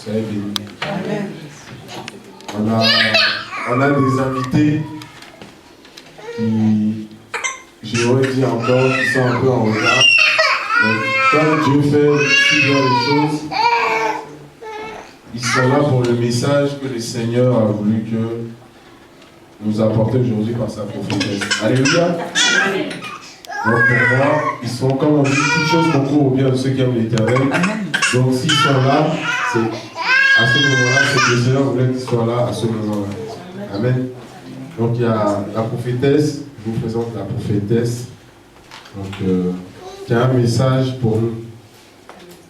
Soyez bénis. Amen. On a des invités qui, j'aurais dit encore, qui sont un peu en retard. Mais comme Dieu fait si bien les choses, ils sont là pour le message que le Seigneur a voulu que nous apporter aujourd'hui par sa prophétesse. Alléluia. Donc pour moi, ils sont, comme on dit, toutes choses concourent au bien de ceux qui aiment l'Éternel. Donc s'ils sont là, c'est à ce moment-là, c'est que le Seigneur voulait qu'ils soient là à ce moment-là. Amen. Donc il y a la prophétesse, je vous présente la prophétesse, donc, qui a un message pour nous.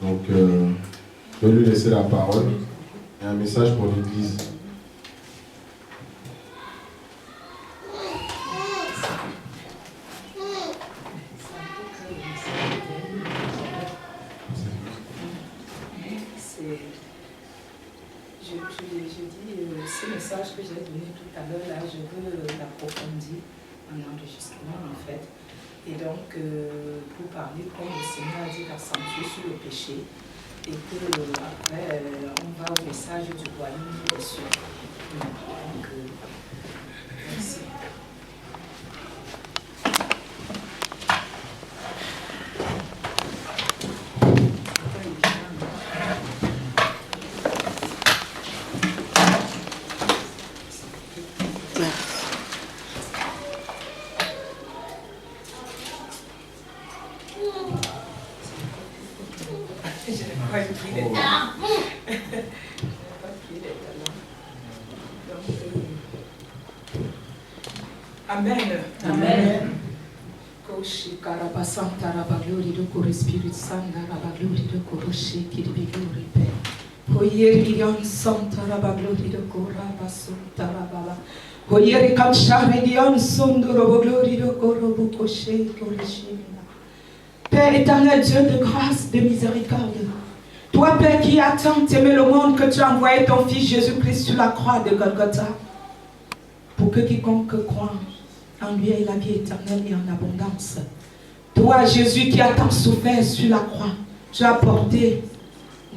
Donc je vais lui laisser la parole. Il y a un message pour l'Église. Ce message que j'ai donné tout à l'heure, là, je veux l'approfondir en enregistrement en fait. Et donc, pour parler, comme le Seigneur a dit, d'accentuer sur le péché. Et que après, on va au message du royaume des cieux. Donc, merci. Amen. Amen. Koshi karabasanta rabaglori do kore spirit sanda rabaglori do koroshi kiribiglori pe. Hoyer gion santa rabaglori do kora basanta rababa. Hoyer kanchare gion sondo rabaglori do korobu koshe korishina. Père éternel, Dieu de grâce, de miséricorde. Toi, Père, qui as tant aimé le monde que tu as envoyé ton Fils Jésus-Christ sur la croix de Golgotha, pour que quiconque croit en lui ait la vie éternelle et en abondance. Toi, Jésus, qui as tant souffert sur la croix, tu as porté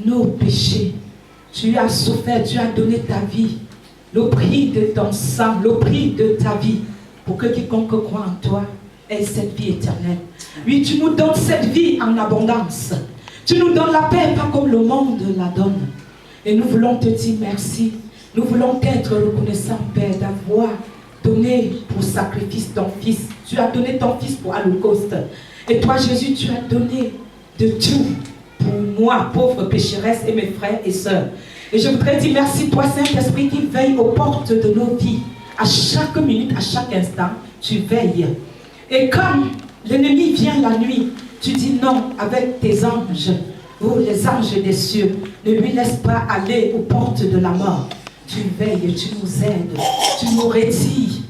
nos péchés. Tu as souffert, tu as donné ta vie, le prix de ton sang, le prix de ta vie, pour que quiconque croit en toi ait cette vie éternelle. Oui, tu nous donnes cette vie en abondance. Tu nous donnes la paix, pas comme le monde la donne. Et nous voulons te dire merci. Nous voulons être reconnaissants, Père, d'avoir donné pour sacrifice ton Fils. Tu as donné ton Fils pour holocauste. Et toi, Jésus, tu as donné de tout pour moi, pauvre pécheresse, et mes frères et sœurs. Et je voudrais dire merci, toi, Saint-Esprit, qui veille aux portes de nos vies. À chaque minute, à chaque instant, tu veilles. Et comme l'ennemi vient la nuit, tu dis non avec tes anges, oh les anges des cieux, ne lui laisse pas aller aux portes de la mort. Tu veilles, tu nous aides, tu nous retires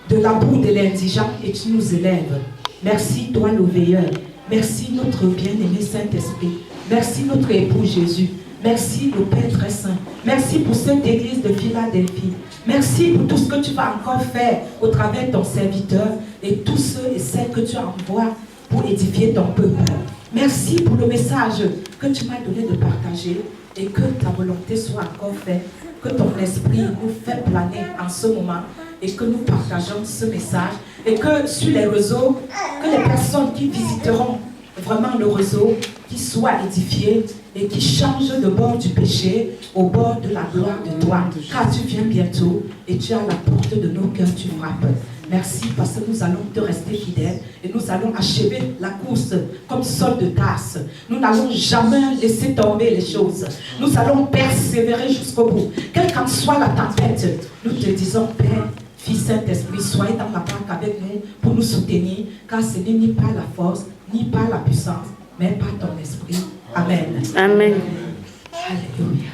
de la boue de l'indigent et tu nous élèves. Merci toi le veilleur, merci notre bien-aimé Saint-Esprit, merci notre époux Jésus, merci le Père très saint, merci pour cette église de Philadelphie, merci pour tout ce que tu vas encore faire au travers de ton serviteur et tous ceux et celles que tu envoies pour édifier ton peuple. Merci pour le message que tu m'as donné de partager et que ta volonté soit encore faite, que ton esprit nous fait planer en ce moment et que nous partageons ce message et que sur les réseaux, que les personnes qui visiteront vraiment le réseau, qui soient édifiées et qui changent de bord du péché au bord de la gloire de toi, car tu viens bientôt et tu as la porte de nos cœurs, tu frappes. Merci parce que nous allons te rester fidèles et nous allons achever la course comme sol de tasse. Nous n'allons jamais laisser tomber les choses. Nous allons persévérer jusqu'au bout. Quelle qu'en soit la tempête, nous te disons, Père, Fils, Saint-Esprit, soyez dans la banque avec nous pour nous soutenir, car ce n'est ni par la force, ni par la puissance, mais par ton esprit. Amen. Amen. Alléluia.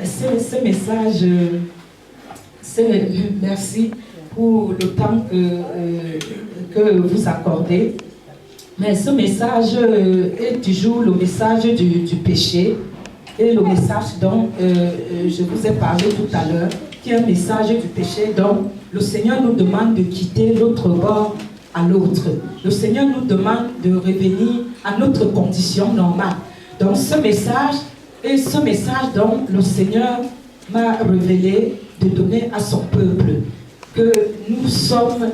Ce message... merci pour le temps que vous accordez. Mais ce message est toujours le message du péché et le message dont je vous ai parlé tout à l'heure, qui est un message du péché dont le Seigneur nous demande de quitter l'autre bord à l'autre. Le Seigneur nous demande de revenir à notre condition normale. Donc ce message est ce message dont le Seigneur m'a révélé de donner à son peuple. Que nous sommes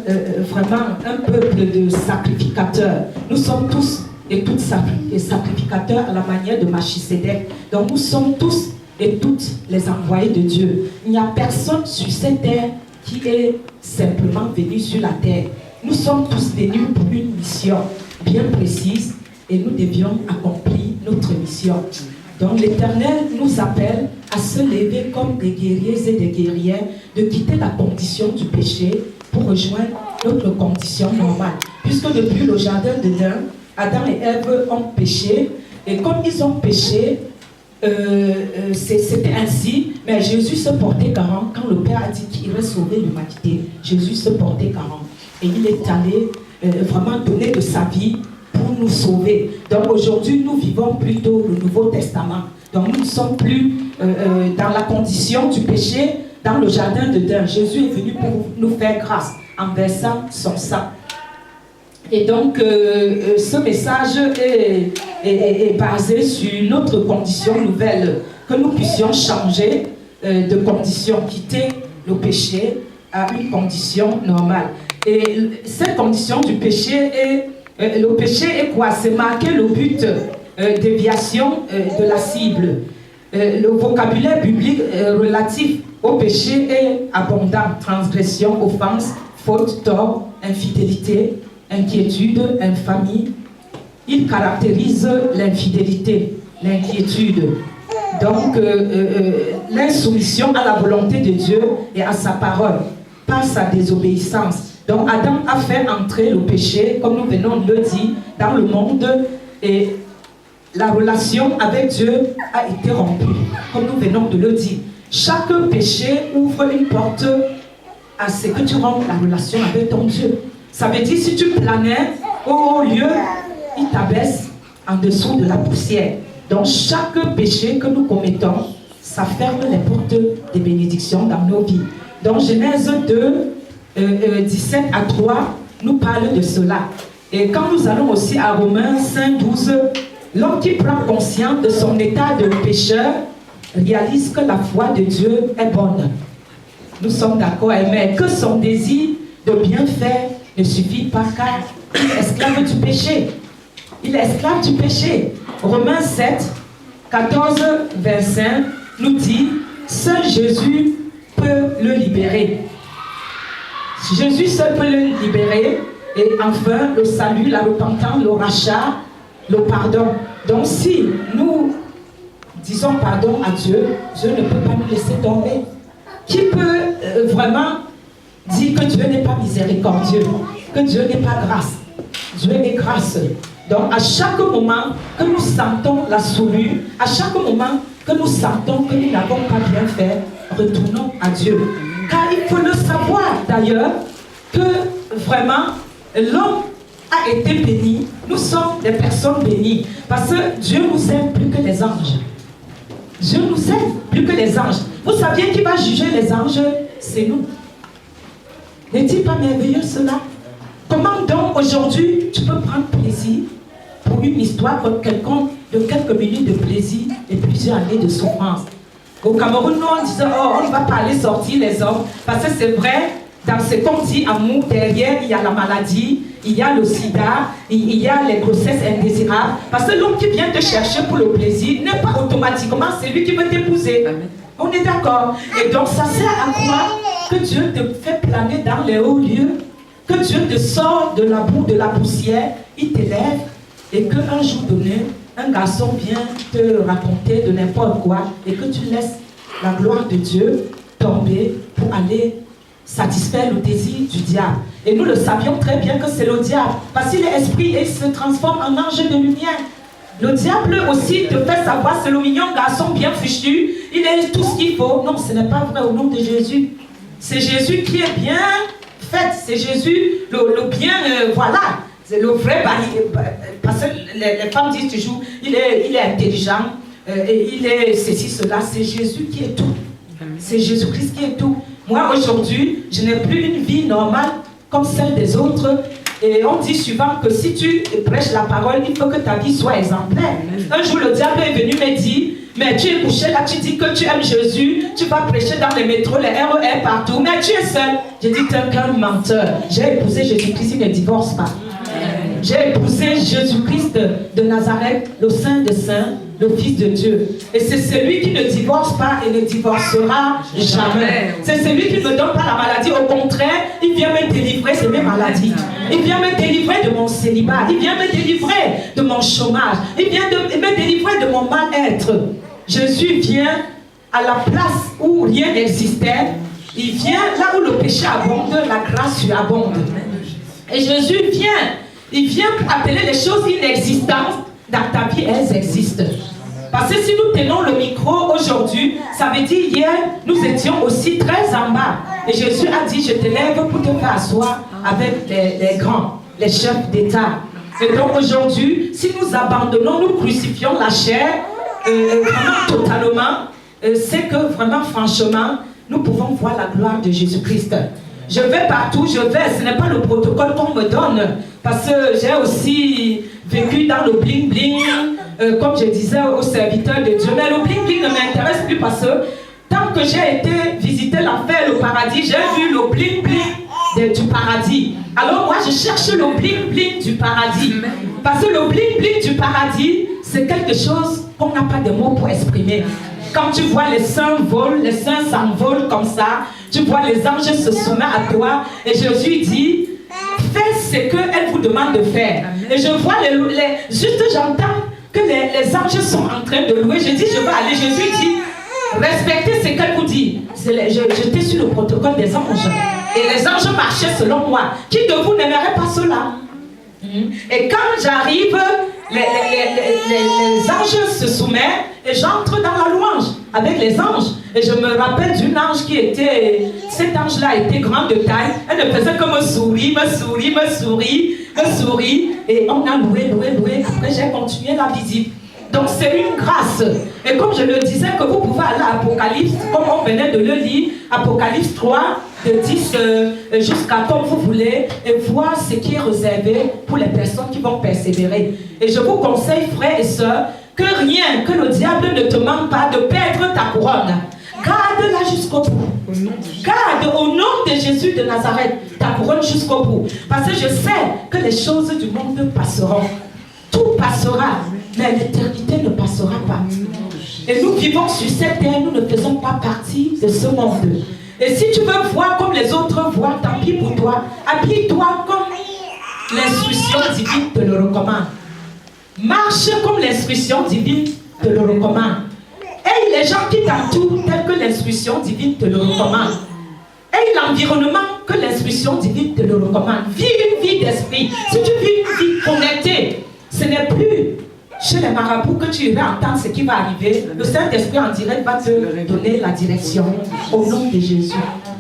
vraiment un peuple de sacrificateurs. Nous sommes tous et toutes sacrificateurs à la manière de Melchisédek. Donc nous sommes tous et toutes les envoyés de Dieu. Il n'y a personne sur cette terre qui est simplement venu sur la terre. Nous sommes tous venus pour une mission bien précise et nous devions accomplir notre mission. Donc l'Éternel nous appelle à se lever comme des guerriers et des guerrières, de quitter la condition du péché pour rejoindre notre condition normale. Puisque depuis le jardin d'Éden, Adam et Ève ont péché, et comme ils ont péché, c'était ainsi, mais Jésus se portait garant. Quand le Père a dit qu'il irait sauver l'humanité, Jésus se portait garant. Et il est allé vraiment donner de sa vie pour nous sauver. Donc aujourd'hui, nous vivons plutôt le Nouveau Testament. Donc nous ne sommes plus dans la condition du péché dans le jardin d'Éden. Jésus est venu pour nous faire grâce en versant son sang. Et donc ce message est basé sur notre condition nouvelle, que nous puissions changer de condition, quitter le péché à une condition normale. Et cette condition du péché le péché est quoi? C'est marquer le but, déviation de la cible. Le vocabulaire biblique relatif au péché est abondant: transgression, offense, faute, tort, infidélité, inquiétude, infamie. Il caractérise l'infidélité, l'inquiétude. Donc, l'insoumission à la volonté de Dieu et à sa parole, par sa désobéissance. Donc Adam a fait entrer le péché, comme nous venons de le dire, dans le monde, et la relation avec Dieu a été rompue, comme nous venons de le dire. Chaque péché ouvre une porte à ce que tu rompes la relation avec ton Dieu. Ça veut dire, si tu planais au haut lieu, il t'abaisse en dessous de la poussière. Donc chaque péché que nous commettons, ça ferme les portes des bénédictions dans nos vies. Donc Genèse 2, 17 à 3 nous parle de cela. Et quand nous allons aussi à Romains 5, 12, l'homme qui prend conscience de son état de pécheur réalise que la foi de Dieu est bonne. Nous sommes d'accord, mais que son désir de bien faire ne suffit pas, car il est esclave du péché. Il est esclave du péché. Romains 7, 14, 25 nous dit: seul Jésus peut le libérer. Jésus seul peut le libérer, et enfin le salut, la repentance, le rachat, le pardon. Donc si nous disons pardon à Dieu, Dieu ne peut pas nous laisser tomber. Qui peut vraiment dire que Dieu n'est pas miséricordieux, que Dieu n'est pas grâce? Dieu est grâce. Donc à chaque moment que nous sentons la souillure, à chaque moment que nous sentons que nous n'avons pas bien fait, retournons à Dieu. Car il faut le savoir d'ailleurs que vraiment l'homme a été béni. Nous sommes des personnes bénies parce que Dieu nous aime plus que les anges. Dieu nous aime plus que les anges. Vous saviez qui va juger les anges? C'est nous. N'est-il pas merveilleux cela? Comment donc aujourd'hui tu peux prendre plaisir pour une histoire comme quelconque de quelques minutes de plaisir et plusieurs années de souffrance? Au Cameroun, nous on disait, oh, on ne va pas aller sortir les hommes, parce que c'est vrai, dans ce qu'on dit amour, derrière il y a la maladie, il y a le sida, il y a les grossesses indésirables, parce que l'homme qui vient te chercher pour le plaisir n'est pas automatiquement celui qui veut t'épouser. On est d'accord? Et donc ça sert à quoi? Que Dieu te fait planer dans les hauts lieux, que Dieu te sort de la boue, de la poussière, il t'élève, et qu'un jour donné, un garçon vient te raconter de n'importe quoi et que tu laisses la gloire de Dieu tomber pour aller satisfaire le désir du diable. Et nous le savions très bien que c'est le diable, parce qu'il est esprit et il se transforme en ange de lumière. Le diable aussi te fait savoir, c'est le mignon garçon bien fichu, il est tout ce qu'il faut. Non, ce n'est pas vrai au nom de Jésus. C'est Jésus qui est bien fait, c'est Jésus le bien, voilà. C'est le vrai parce que les femmes disent toujours, il est intelligent, et il est ceci, cela. C'est Jésus qui est tout. C'est Jésus-Christ qui est tout. Moi, aujourd'hui, je n'ai plus une vie normale comme celle des autres. Et on dit souvent que si tu prêches la parole, il faut que ta vie soit exemplaire. Un jour, le diable est venu me dire, mais tu es couché là, tu dis que tu aimes Jésus, tu vas prêcher dans les métros, les RER partout, mais tu es seul. Je dis, tu es qu'un menteur. J'ai épousé Jésus-Christ, il ne divorce pas. J'ai épousé Jésus-Christ de Nazareth, le Saint des Saints, le Fils de Dieu. Et c'est celui qui ne divorce pas et ne divorcera jamais. C'est celui qui ne me donne pas la maladie. Au contraire, il vient me délivrer de mes maladies. Il vient me délivrer de mon célibat. Il vient me délivrer de mon chômage. Il vient me délivrer de mon mal-être. Jésus vient à la place où rien n'existait. Il vient là où le péché abonde, la grâce surabonde. Et Jésus vient. Il vient appeler les choses inexistantes dans ta vie, elles existent. Parce que si nous tenons le micro aujourd'hui, ça veut dire hier, nous étions aussi très en bas. Et Jésus a dit, je te lève pour te faire asseoir avec les grands, les chefs d'État. Et donc aujourd'hui, si nous abandonnons, nous crucifions la chair, vraiment totalement, c'est que vraiment franchement, nous pouvons voir la gloire de Jésus-Christ. Je vais partout, je vais, ce n'est pas le protocole qu'on me donne, parce que j'ai aussi vécu dans le bling-bling, comme je disais aux serviteurs de Dieu. Mais le bling-bling ne m'intéresse plus parce que tant que j'ai été visiter l'enfer et le paradis, j'ai vu le bling-bling du paradis. Alors moi, je cherche le bling-bling du paradis. Parce que le bling-bling du paradis, c'est quelque chose qu'on n'a pas de mots pour exprimer. Quand tu vois les saints volent, les saints s'envolent comme ça, tu vois les anges se soumettent à toi, et Jésus dit, faites ce qu'elle vous demande de faire. Et je vois juste j'entends que les anges sont en train de louer. Je dis, je vais aller. Jésus dit, respectez ce qu'elle vous dit. J'étais sur le protocole des anges. Et les anges marchaient selon moi. Qui de vous n'aimerait pas cela? Et quand j'arrive, les anges se soumettent et j'entre dans la louange avec les anges. Et je me rappelle d'une ange qui était, cet ange-là était grand de taille. Elle ne faisait que me sourire. Et on a loué. Après, j'ai continué la visite. Donc, c'est une grâce. Et comme je le disais, que vous pouvez aller à Apocalypse, comme on venait de le lire, Apocalypse 3, de 10 jusqu'à comme vous voulez, et voir ce qui est réservé pour les personnes qui vont persévérer. Et je vous conseille, frères et sœurs, que rien, que le diable ne te manque pas de perdre ta couronne. Garde-la jusqu'au bout. Garde au nom de Jésus de Nazareth ta couronne jusqu'au bout. Parce que je sais que les choses du monde passeront. Tout passera, mais l'éternité ne passera pas. Et nous vivons sur cette terre, nous ne faisons pas partie de ce monde. Et si tu veux voir comme les autres voient, tant pis pour toi. Habille-toi comme l'instruction divine te le recommande. Marche comme l'instruction divine te le recommande. Et les gens qui t'entourent tel que l'instruction divine te le recommande. Et l'environnement que l'instruction divine te le recommande. Vis une vie d'esprit. Si tu vis une vie connectée, ce n'est plus chez les marabouts que tu iras entendre ce qui va arriver. Le Saint-Esprit en direct va te donner la direction au nom de Jésus.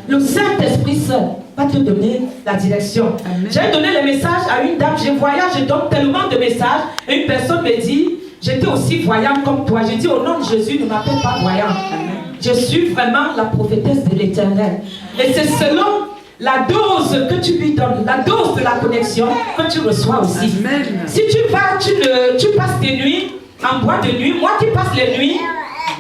Le Saint-Esprit seul va te donner la direction. J'ai donné le message à une dame. Je voyage, je donne tellement de messages. Et une personne me dit, j'étais aussi voyante comme toi. J'ai dit, au nom de Jésus, ne m'appelle pas voyante. Je suis vraiment la prophétesse de l'Éternel. Et c'est selon la dose que tu lui donnes, la dose de la connexion que tu reçois aussi. Amen. Si tu vas, tu passes tes nuits en boîte de nuit, moi qui passe les nuits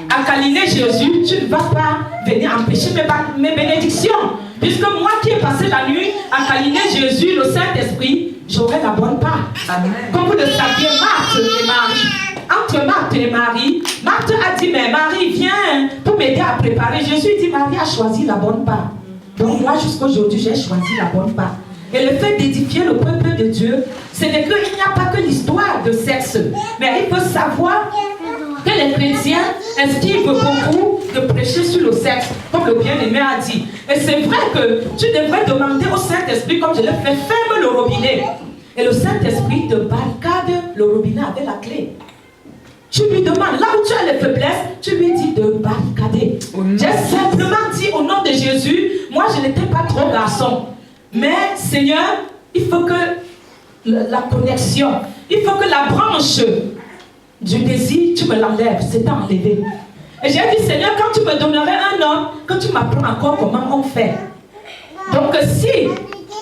à câliner Jésus, tu ne vas pas venir empêcher mes bénédictions. Puisque moi qui ai passé la nuit à câliner Jésus, le Saint-Esprit, j'aurai la bonne part. Amen. Comme vous le saviez, Marthe et Marie, entre Marthe et Marie, Marthe a dit, mais Marie, viens pour m'aider à préparer. Jésus dit, Marie a choisi la bonne part. Donc moi, jusqu'aujourd'hui, j'ai choisi la bonne part. Et le fait d'édifier le peuple de Dieu, ce n'est qu'il n'y a pas que l'histoire de sexe. Mais il faut savoir que les chrétiens esquivent beaucoup de prêcher sur le sexe, comme le bien-aimé a dit. Et c'est vrai que tu devrais demander au Saint-Esprit, comme je l'ai fait, ferme le robinet. Et le Saint-Esprit te barricade le robinet avec la clé. Tu lui demandes, là où tu as les faiblesses, tu lui dis de barricader. J'ai simplement dit au nom de Jésus, moi je n'étais pas trop garçon. Mais Seigneur, il faut que la connexion, il faut que la branche du désir, tu me l'enlèves, c'est enlevé. Et j'ai dit, Seigneur, quand tu me donnerais un homme, que tu m'apprends encore comment on fait. Donc si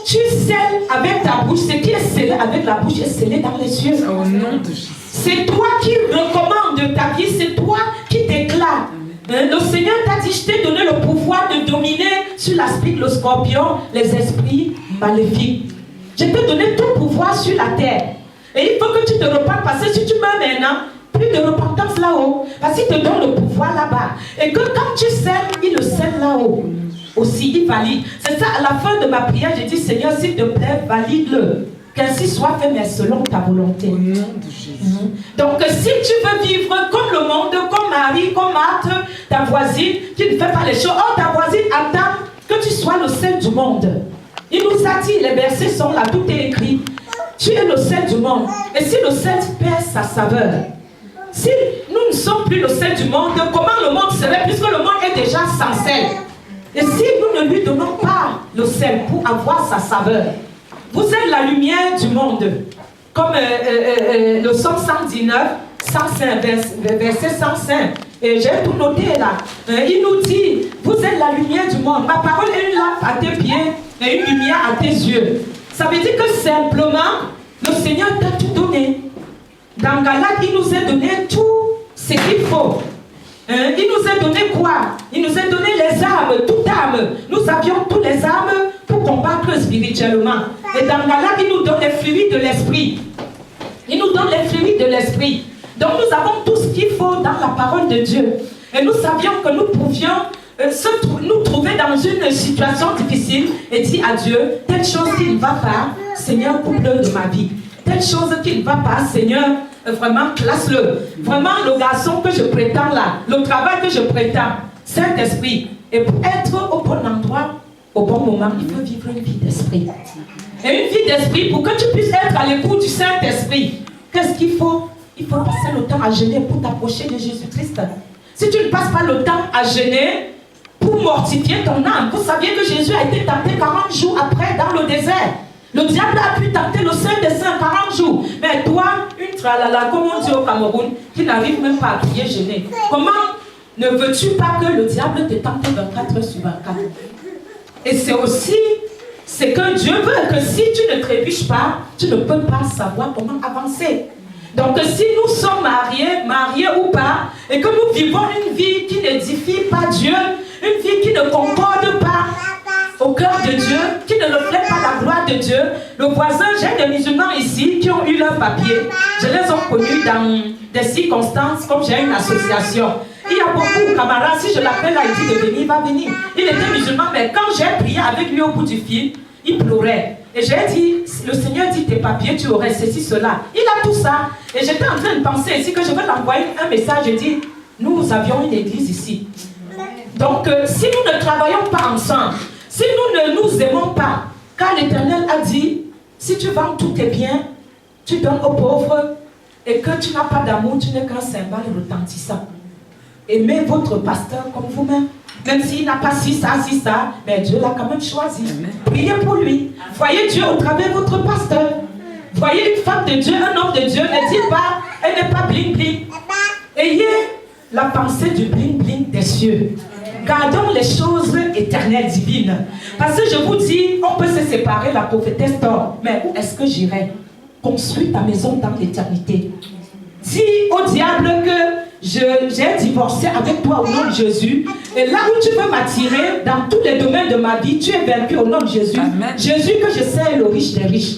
tu scelles avec ta bouche, ce qui est scellé avec la bouche est scellé dans les cieux. Au nom de Jésus. C'est toi qui recommandes ta vie, c'est toi qui déclares. Le Seigneur t'a dit, je t'ai donné le pouvoir de dominer sur l'aspect, le scorpion, les esprits maléfiques. Je t'ai donné tout pouvoir sur la terre. Et il faut que tu te repentes, parce que si tu meurs maintenant, plus de repentance là-haut. Parce qu'il te donne le pouvoir là-bas. Et que quand tu scelles, il le scelle là-haut. Aussi, il valide. C'est ça, à la fin de ma prière, j'ai dit, Seigneur, s'il te plaît, valide-le. Qu'ainsi soit fait, mais selon ta volonté. Au nom de Jésus. Donc, si tu veux vivre comme le monde, comme Marie, comme Marthe, ta voisine, qui ne fait pas les choses, oh, ta voisine attend que tu sois le sel du monde. Il nous a dit, les versets sont là, tout est écrit. Tu es le sel du monde. Et si le sel perd sa saveur, si nous ne sommes plus le sel du monde, comment le monde serait, puisque le monde est déjà sans sel? Et si nous ne lui donnons pas le sel pour avoir sa saveur, vous êtes la lumière du monde. Comme le psaume 119, 105, verset 105. Et j'ai tout noté là. Il nous dit, vous êtes la lumière du monde. Ma parole est une lampe à tes pieds et une lumière à tes yeux. Ça veut dire que simplement, le Seigneur t'a tout donné. Dans Galates, il nous a donné tout ce qu'il faut. Il nous a donné quoi? Il nous a donné les armes, toute arme. Nous avions toutes les armes pour combattre spirituellement. Et dans Galates, il nous donne les fruits de l'esprit. Il nous donne les fruits de l'esprit. Donc nous avons tout ce qu'il faut dans la parole de Dieu. Et nous savions que nous pouvions nous trouver dans une situation difficile et dire à Dieu, telle chose qui ne va pas, Seigneur, coupe-le de ma vie. Telle chose qui ne va pas, Seigneur, vraiment classe-le. Vraiment le garçon que je prétends là, le travail que je prétends, Saint-Esprit. Et pour être au bon endroit, au bon moment, il faut vivre une vie d'esprit. Et une vie d'esprit, pour que tu puisses être à l'écoute du Saint-Esprit, qu'est-ce qu'il faut? Il faut passer le temps à jeûner pour t'approcher de Jésus-Christ. Si tu ne passes pas le temps à jeûner pour mortifier ton âme, vous saviez que Jésus a été tenté 40 jours après dans le désert. Le diable a pu tenter le Saint des Saints 40 jours. Mais toi, une tralala, comme on dit au Cameroun, qui n'arrive même pas à prier jeûner. Comment ne veux-tu pas que le diable te tente 24 heures sur 24? Et c'est aussi ce que Dieu veut, que si tu ne trébuches pas, tu ne peux pas savoir comment avancer. Donc si nous sommes mariés ou pas, et que nous vivons une vie qui n'édifie pas Dieu, une vie qui ne concorde pas au cœur de Dieu, qui ne reflète pas la gloire de Dieu, le voisin, j'ai des musulmans ici qui ont eu leur papier, je les ai connus dans des circonstances, comme j'ai une association. Il y a beaucoup de camarades, si je l'appelle là, il dit de venir, il va venir. Il était musulman, mais quand j'ai prié avec lui au bout du fil, il pleurait. Et j'ai dit, le Seigneur dit tes papiers, tu aurais ceci, cela. Il a tout ça. Et j'étais en train de penser ici que je vais l'envoyer un message. Je dis, nous avions une église ici. Donc, si nous ne travaillons pas ensemble, si nous ne nous aimons pas, car l'Éternel a dit, si tu vends tous tes biens, tu donnes aux pauvres, et que tu n'as pas d'amour, tu n'es qu'un cymbale retentissant. Aimez votre pasteur comme vous-même. Même s'il n'a pas si ça, mais Dieu l'a quand même choisi. Priez pour lui. Voyez Dieu au travers de votre pasteur. Voyez une femme de Dieu, un homme de Dieu, ne dites pas, elle n'est pas bling bling. Ayez la pensée du bling bling des cieux. Gardons les choses éternelles, divines. Parce que je vous dis, on peut se séparer, la prophétesse dort. Mais où est-ce que j'irai? Construis ta maison dans l'éternité. Dis au diable que j'ai divorcé avec toi au nom de Jésus. Et là où tu veux m'attirer, dans tous les domaines de ma vie, tu es vaincu au nom de Jésus. Amen. Jésus que je sais est le riche des riches.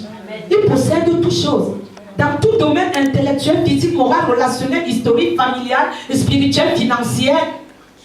Il possède toutes choses. Dans tout domaine intellectuel, physique, moral, relationnel, historique, familial, spirituel, financier,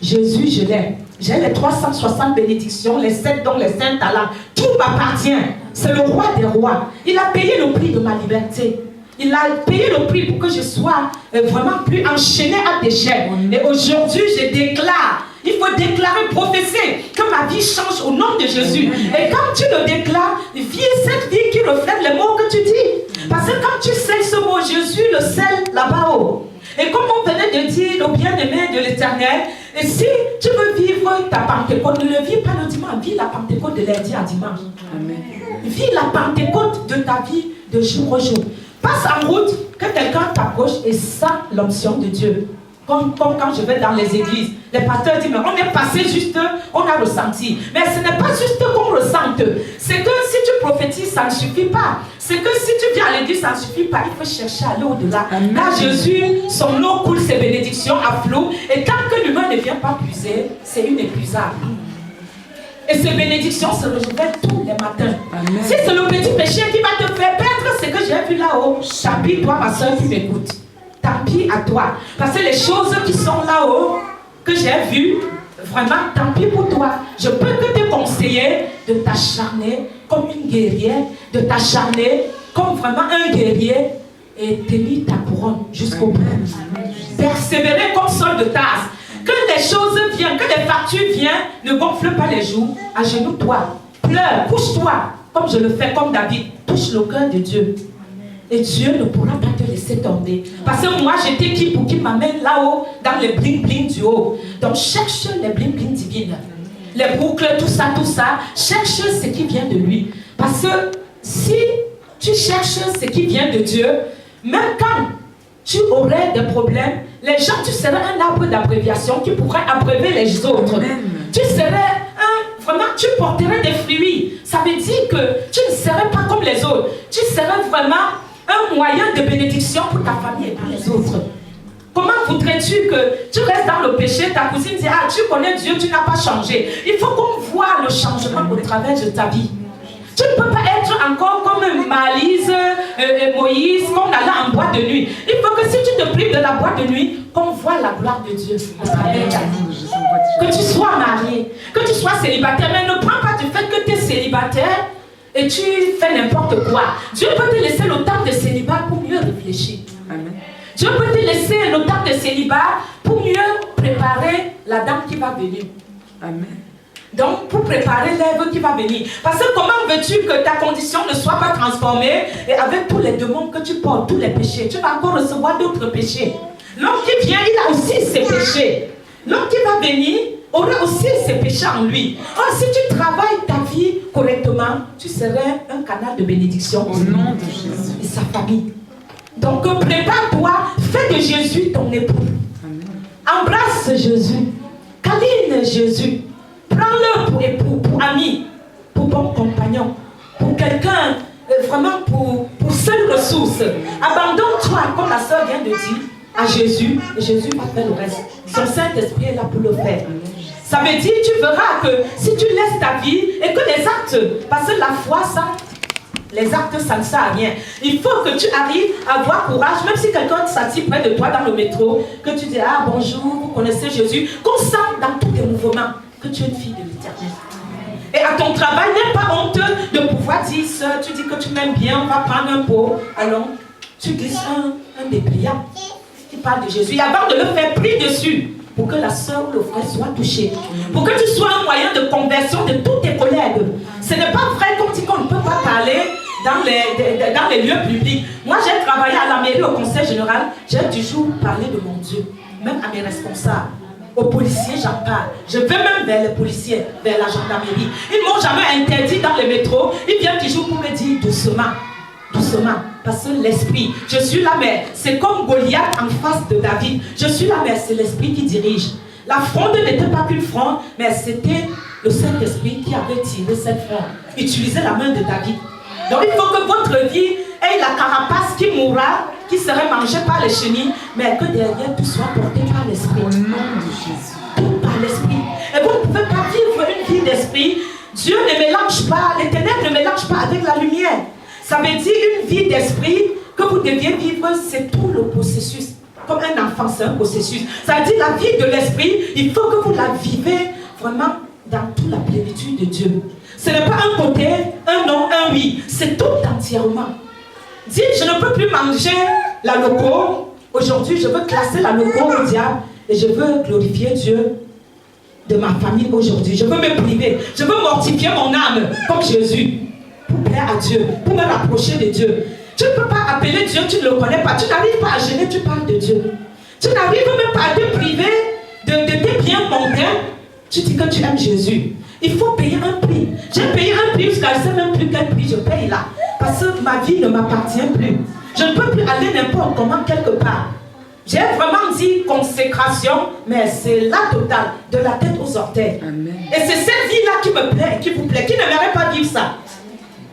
Jésus, je l'ai. J'ai les 360 bénédictions, les 7 dons, les 5 talents. Tout m'appartient. C'est le roi des rois. Il a payé le prix de ma liberté. Il a payé le prix pour que je sois vraiment plus enchaîné à des chaînes. Et aujourd'hui, je déclare, il faut déclarer, prophétiser que ma vie change au nom de Jésus. Et quand tu le déclares, vis cette vie qui reflète les mots que tu dis. Parce que quand tu sais ce mot, Jésus le scelle là-bas haut. Et comme on venait de dire, le bien-aimé de l'Éternel, et si tu veux vivre ta Pentecôte, ne le vis pas le dimanche, vis la Pentecôte de lundi à dimanche. Amen. Vis la Pentecôte de ta vie de jour au jour. Passe en route, que quelqu'un t'approche et sent l'onction de Dieu. Comme quand je vais dans les églises, les pasteurs disent, mais on est passé juste, on a ressenti. Mais ce n'est pas juste qu'on ressente. C'est que si tu prophétises, ça ne suffit pas. C'est que si tu viens à l'église, ça ne suffit pas. Il faut chercher à aller au-delà. Là, Jésus, son eau coule, ses bénédictions à flot. Et tant que l'humain ne vient pas puiser, c'est inépuisable. Et ces bénédictions se renouvellent tous les matins. Amen. Si c'est le petit péché qui va te faire perdre ce que j'ai vu là-haut, tant pis, toi, ma soeur, qui m'écoute. Tant pis à toi. Parce que les choses qui sont là-haut, que j'ai vues, vraiment, tant pis pour toi. Je peux que te conseiller de t'acharner comme une guerrière, de t'acharner comme vraiment un guerrier et tenir ta couronne jusqu'au bout. Persévérer comme sol de tasse. Que les choses viennent, que les factures viennent, ne gonfle pas les joues, agenouille-toi, pleure, couche-toi, comme je le fais, comme David, touche le cœur de Dieu. Et Dieu ne pourra pas te laisser tomber. Parce que moi, j'étais qui pour qu'il m'amène là-haut, dans les bling-bling du haut. Donc, cherche les bling-bling divines. Les boucles, tout ça, cherche ce qui vient de lui. Parce que si tu cherches ce qui vient de Dieu, même quand tu aurais des problèmes, les gens, tu serais un arbre d'abréviation qui pourrait abréver les autres. Amen. Tu serais vraiment, tu porterais des fruits. Ça veut dire que tu ne serais pas comme les autres. Tu serais vraiment un moyen de bénédiction pour ta famille et pour les autres. Comment voudrais-tu que tu restes dans le péché, ta cousine dit, ah, tu connais Dieu, tu n'as pas changé. Il faut qu'on voit le changement au travers de ta vie. Tu ne peux pas être encore comme Malise et Moïse, comme allait en boîte de nuit. Il faut que si tu te prives de la boîte de nuit, qu'on voit la gloire de Dieu à travers ta vie. Que tu sois marié, que tu sois célibataire, mais ne prends pas du fait que tu es célibataire et tu fais n'importe quoi. Dieu peut te laisser le temps de célibat pour mieux réfléchir. Amen. Dieu peut te laisser le temps de célibat pour mieux préparer la dame qui va venir. Amen. Donc, pour préparer l'œuvre qui va venir. Parce que comment veux-tu que ta condition ne soit pas transformée et avec tous les démons que tu portes, tous les péchés, tu vas encore recevoir d'autres péchés. L'homme qui vient, il a aussi ses péchés. L'homme qui va venir aura aussi ses péchés en lui. Or, si tu travailles ta vie correctement, tu serais un canal de bénédiction au nom de Jésus et sa famille. Donc, prépare-toi, fais de Jésus ton époux. Amen. Embrasse Jésus, câline Jésus. Prends-le pour époux, pour ami, pour bon compagnon, pour quelqu'un, vraiment pour seule ressource. Abandonne-toi, comme la sœur vient de dire, à Jésus, et Jésus va faire le reste. Son Saint-Esprit est là pour le faire. Ça veut dire, tu verras que si tu laisses ta vie et que les actes, parce que la foi, ça, les actes, ça ne sert à rien. Il faut que tu arrives à avoir courage, même si quelqu'un s'attire près de toi dans le métro, que tu dis, ah bonjour, vous connaissez Jésus, qu'on sent dans tous tes mouvements que tu es une fille de l'Éternel. Et à ton travail, n'aie pas honte de pouvoir dire, sœur, tu dis que tu m'aimes bien, on va prendre un pot. Alors, tu glisses un dépliant qui parle de Jésus. Et avant de le faire, prie dessus pour que la sœur ou le frère soit touché. Pour que tu sois un moyen de conversion de tous tes collègues. Ce n'est pas vrai qu'on dit qu'on ne peut pas parler dans les lieux publics. Moi, j'ai travaillé à la mairie, au conseil général. J'ai toujours parlé de mon Dieu, même à mes responsables. Aux policiers, j'en parle. Je vais même vers les policiers, vers la gendarmerie. Ils ne m'ont jamais interdit dans les métros. Ils viennent toujours pour me dire doucement, doucement. Parce que l'esprit, je suis la mère. C'est comme Goliath en face de David. Je suis la mère, c'est l'esprit qui dirige. La fronde n'était pas qu'une fronde, mais c'était le Saint-Esprit qui avait tiré cette fronde. Utilisait la main de David. Donc il faut que votre vie ait la carapace qui mourra, qui serait mangée par les chenilles, mais que derrière tout soit porté par l'esprit. Au nom de Jésus. Tout par l'esprit. Et vous ne pouvez pas vivre une vie d'esprit. Dieu ne mélange pas, les ténèbres ne mélangent pas avec la lumière. Ça veut dire une vie d'esprit que vous deviez vivre, c'est tout le processus. Comme un enfant, c'est un processus. Ça veut dire la vie de l'esprit, il faut que vous la vivez vraiment dans toute la plénitude de Dieu. Ce n'est pas un côté, un non, un oui. C'est tout entièrement. Dis, je ne peux plus manger la loco. Aujourd'hui, je veux classer la loco au diable. Et je veux glorifier Dieu de ma famille aujourd'hui. Je veux me priver. Je veux mortifier mon âme comme Jésus. Pour plaire à Dieu. Pour me rapprocher de Dieu. Tu ne peux pas appeler Dieu, tu ne le connais pas. Tu n'arrives pas à gêner, tu parles de Dieu. Tu n'arrives même pas à te priver de tes biens mondains. Tu dis que tu aimes Jésus. Il faut payer un prix. J'ai payé un prix jusqu'à je ne sais même plus quel prix je paye là. Parce que ma vie ne m'appartient plus. Je ne peux plus aller n'importe comment quelque part. J'ai vraiment dit consécration, mais c'est la totale, de la tête aux orteils. Amen. Et c'est cette vie-là qui me plaît, qui vous plaît, qui n'aimerait pas vivre ça.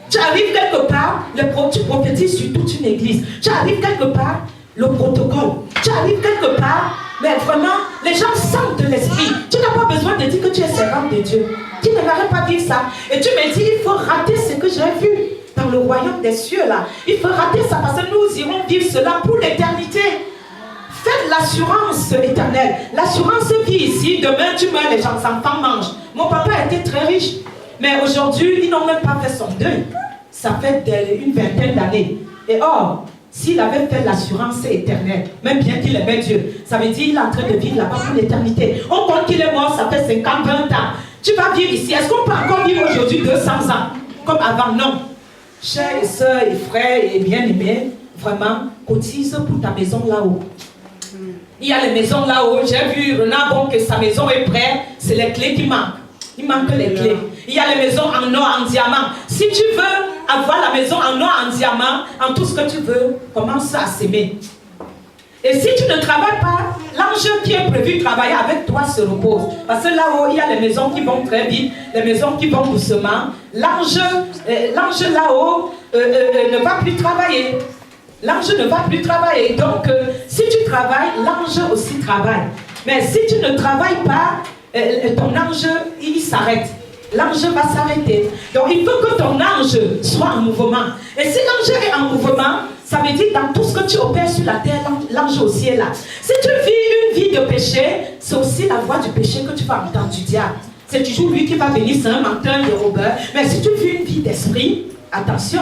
Tu arrives quelque part, tu prophétises sur toute une église. Tu arrives quelque part, le protocole. Tu arrives quelque part, mais vraiment, les gens sentent de l'esprit. Tu n'as pas besoin de dire que tu es servante de Dieu. Tu n'aimerais pas vivre ça. Et tu me dis, il faut rater ce que j'ai vu dans le royaume des cieux là. Il faut rater ça parce que nous irons vivre cela pour l'éternité. Faites l'assurance éternelle. L'assurance vit ici. Demain, tu meurs, les enfants mangent. Mon papa était très riche. Mais aujourd'hui, ils n'ont même pas fait son deuil. Ça fait une vingtaine d'années. Et or, s'il avait fait l'assurance éternelle, même bien qu'il aimait Dieu, ça veut dire qu'il est en train de vivre là-bas pour l'éternité. On compte qu'il est mort, ça fait 50, 20 ans. Tu vas vivre ici. Est-ce qu'on peut encore vivre aujourd'hui 200 ans comme avant? Non. Chers sœurs et frères et bien-aimés, vraiment, cotise pour ta maison là-haut. Il y a les maisons là-haut. J'ai vu Renard Bon que sa maison est prête. C'est les clés qui manquent. Il manque les clés. Il y a les maisons en or, en diamant. Si tu veux avoir la maison en or, en diamant, en tout ce que tu veux, commence à s'aimer. Et si tu ne travailles pas, l'ange qui est prévu travailler avec toi se repose. Parce que là-haut, il y a les maisons qui vont très vite, les maisons qui vont doucement. L'ange là-haut ne va plus travailler. L'ange ne va plus travailler. Donc, si tu travailles, l'ange aussi travaille. Mais si tu ne travailles pas, ton ange, il s'arrête. L'ange va s'arrêter. Donc, il faut que ton ange soit en mouvement. Et si l'ange est en mouvement, ça veut dire dans tout ce que tu opères sur la terre, l'ange aussi est là. Si tu vis une vie de péché, c'est aussi la voix du péché que tu vas entendre du diable. C'est toujours lui qui va venir, c'est un menteur, un dérobeur. Mais si tu vis une vie d'esprit, attention,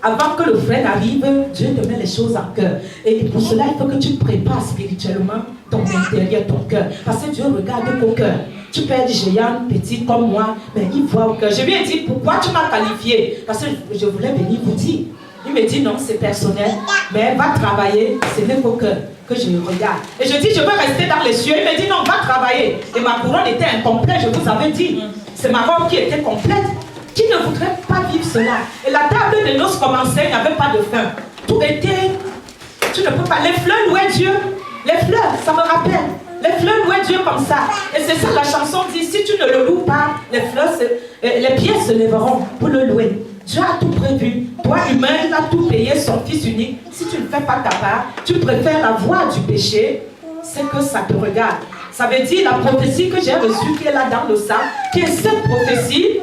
avant que le frère arrive, Dieu te met les choses en cœur. Et pour cela, il faut que tu prépares spirituellement ton intérieur, ton cœur. Parce que Dieu regarde ton cœur. Tu peux être géant, petit comme moi, mais il voit au cœur. Je lui ai dit, pourquoi tu m'as qualifié? Parce que je voulais venir vous dire. Il me dit, non, c'est personnel, mais va travailler, c'est même au cœur que je regarde. Et je dis, je veux rester dans les cieux. Il me dit, non, va travailler. Et ma couronne était incomplète, je vous avais dit. C'est ma robe qui était complète. Qui ne voudrait pas vivre cela? Et la table de noces commençait, il n'y avait pas de faim. Tout était, tu ne peux pas. Les fleurs louaient Dieu. Les fleurs, ça me rappelle. Les fleurs louaient Dieu comme ça. Et c'est ça la chanson dit, si tu ne le loues pas, les pieds se lèveront pour le louer. Dieu a tout prévu. Toi, humain, il a tout payé, son fils unique. Si tu ne fais pas ta part, tu préfères la voie du péché, c'est que ça te regarde. Ça veut dire la prophétie que j'ai reçue, qui est là dans le sang, qui est cette prophétie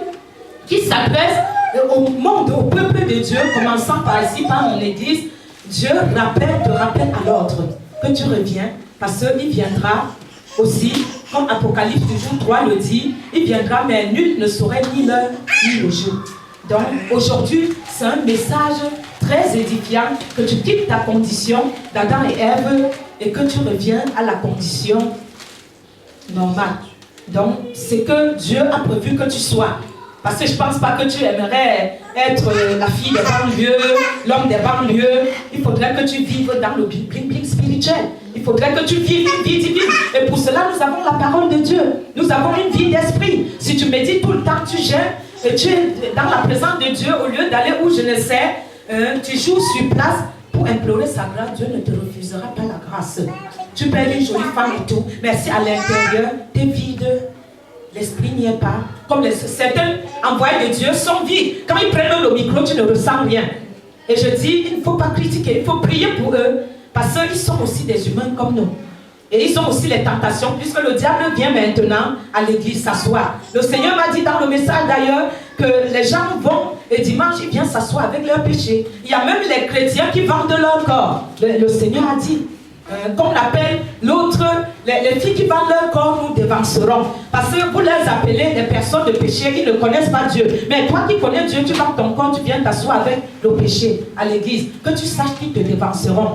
qui s'adresse au monde, au peuple de Dieu, commençant par ici, par mon église. Dieu te rappelle à l'ordre que tu reviens, parce qu'il viendra aussi, comme Apocalypse du jour 3 le dit, il viendra, mais nul ne saurait ni l'heure ni le jour. Donc aujourd'hui, c'est un message très édifiant, que tu quittes ta condition d'Adam et Ève et que tu reviens à la condition normale. Donc, c'est que Dieu a prévu que tu sois. Parce que je ne pense pas que tu aimerais être la fille des banlieues, l'homme des banlieues. Il faudrait que tu vives dans le bling-bling spirituel. Il faudrait que tu vives une vie divine. Et pour cela, nous avons la parole de Dieu. Nous avons une vie d'esprit. Si tu médites tout le temps, tu gères et tu es dans la présence de Dieu, au lieu d'aller où je ne sais, tu joues sur place pour implorer sa grâce. Dieu ne te refusera pas la grâce. Tu peux être une jolie femme et tout, mais si à l'intérieur, tu es vide, l'esprit n'y est pas. Comme certains envoyés de Dieu sont vides. Quand ils prennent le micro, tu ne ressens rien. Et je dis, il ne faut pas critiquer, il faut prier pour eux, parce qu'ils sont aussi des humains comme nous. Et ils ont aussi les tentations, puisque le diable vient maintenant à l'église s'asseoir. Le Seigneur m'a dit dans le message d'ailleurs que les gens vont et dimanche ils viennent s'asseoir avec leurs péchés. Il y a même les chrétiens qui vendent leur corps. Le Seigneur a dit, qu'on appelle l'autre, les filles qui vendent leur corps, nous dévancerons. Parce que vous les appelez des personnes de péché, ils ne connaissent pas Dieu. Mais toi qui connais Dieu, tu vends ton corps, tu viens t'asseoir avec le péché à l'église. Que tu saches qu'ils te dévanceront.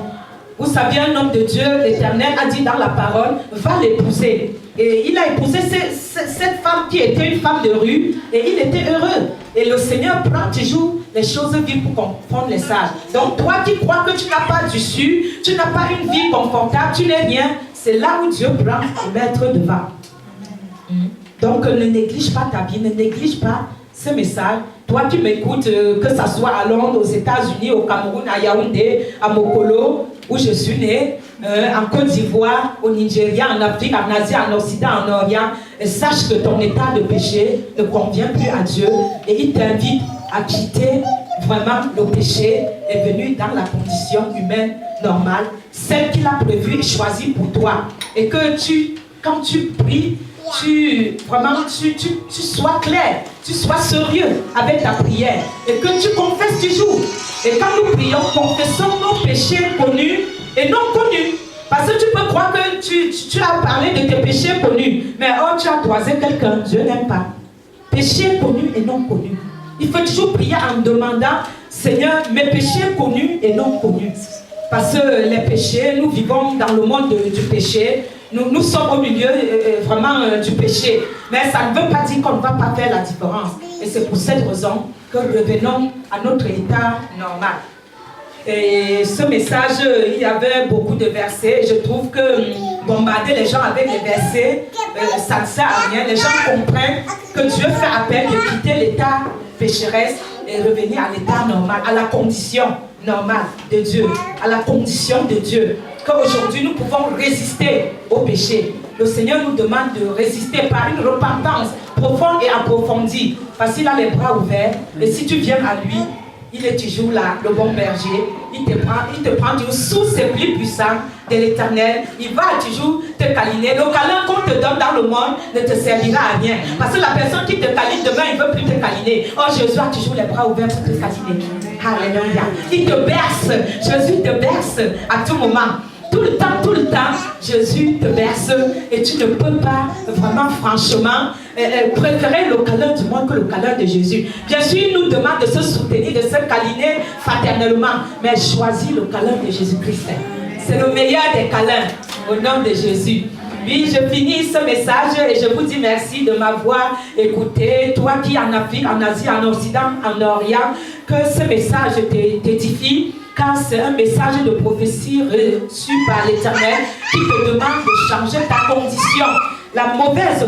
Vous savez, un homme de Dieu, l'Éternel a dit dans la parole, va l'épouser. Et il a épousé cette femme qui était une femme de rue, et il était heureux. Et le Seigneur prend toujours les choses vives pour comprendre les sages. Donc toi qui crois que tu n'as pas d'issue, tu n'as pas une vie confortable, tu n'es rien, c'est là où Dieu prend le mettre devant. Donc ne néglige pas ta vie, ne néglige pas ce message. Toi qui m'écoutes, que ce soit à Londres, aux États-Unis, au Cameroun, à Yaoundé, à Mokolo, où je suis né, en Côte d'Ivoire, au Nigeria, en Afrique, en Asie, en Occident, en Orient, sache que ton état de péché ne convient plus à Dieu et il t'invite à quitter vraiment le péché est venu dans la condition humaine normale, celle qu'il a prévue et choisie pour toi. Et que quand tu pries, tu sois clair, tu sois sérieux avec ta prière et que tu confesses toujours. Et quand nous prions, confessons nos péchés connus et non connus. Parce que tu peux croire que tu as parlé de tes péchés connus, mais tu as toisé quelqu'un, Dieu n'aime pas. Péchés connus et non connus. Il faut toujours prier en demandant, Seigneur, mes péchés connus et non connus. Parce que les péchés, nous vivons dans le monde du péché. Nous sommes au milieu vraiment du péché. Mais ça ne veut pas dire qu'on ne va pas faire la différence. Et c'est pour cette raison que revenons à notre état normal. Et ce message, il y avait beaucoup de versets. Je trouve que bombarder les gens avec les versets, ça ne sert à rien. Les gens comprennent que Dieu fait appel de quitter l'état pécheresse et revenir à l'état normal, à la condition normale de Dieu, à la condition de Dieu. Qu'aujourd'hui nous pouvons résister au péché. Le Seigneur nous demande de résister par une repentance profonde et approfondie. Parce qu'il a les bras ouverts et si tu viens à lui, il est toujours là, le bon berger. Il te prend toujours sous ses plis puissants de l'Éternel. Il va toujours te câliner. Le câlin qu'on te donne dans le monde ne te servira à rien. Parce que la personne qui te câline demain, il ne veut plus te câliner. Oh, Jésus a toujours les bras ouverts pour te câliner. Alléluia. Il te berce. Jésus te berce à tout moment. Tout le temps, Jésus te berce et tu ne peux pas vraiment franchement préférer le câlin du monde que le câlin de Jésus. Bien sûr, il nous demande de se soutenir, de se câliner fraternellement, mais choisis le câlin de Jésus-Christ. C'est le meilleur des câlins au nom de Jésus. Oui, je finis ce message et je vous dis merci de m'avoir écouté. Toi qui en Afrique, en Asie, en Occident, en Orient, que ce message t'édifie. Car c'est un message de prophétie reçu par l'Éternel qui te demande de changer ta condition, la mauvaise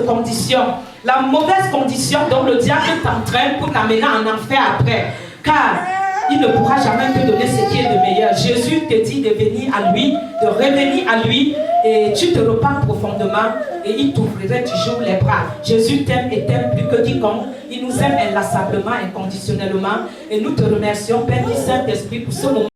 condition dont le diable t'entraîne pour t'amener en enfer après. Car il ne pourra jamais te donner ce qui est de meilleur. Jésus te dit de venir à lui, de revenir à lui, et tu te repens profondément et il t'ouvrirait toujours les bras. Jésus t'aime et t'aime plus que quiconque. Il nous aime inlassablement, inconditionnellement. Et nous te remercions, Père du Saint-Esprit, pour ce moment.